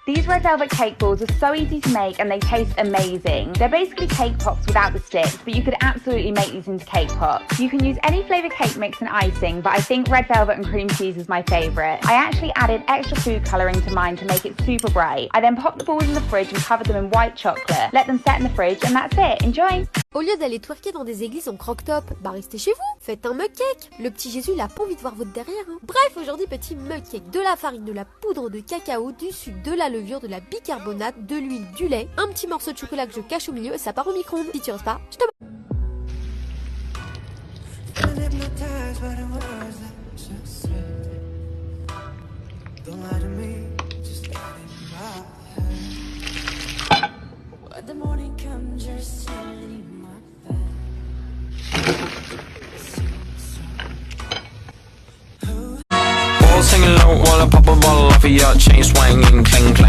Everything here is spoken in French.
These red velvet cake balls are so easy to make and they taste amazing. They're basically cake pops without the sticks, but you could absolutely make these into cake pops. You can use any flavour cake mix and icing, but I think red velvet and cream cheese is my favourite. I actually added extra food colouring to mine to make it super bright. I then popped the balls in the fridge and covered them in white chocolate. Let them set in the fridge and that's it. Enjoy! Au lieu d'aller twerker dans des églises en croque-top, bah restez chez vous, faites un mug cake. Le petit Jésus il a pas envie de voir votre derrière. Hein. Bref, aujourd'hui petit mug cake, de la farine, de la poudre de cacao, du sucre, de la levure, de la bicarbonate, de l'huile, du lait, un petit morceau de chocolat que je cache au milieu et ça part au micro-ondes. Si tu oses pas, je te The morning comes, you're sitting in my bed. All singing low while I pop a bottle off of your chain swinging, clang clang.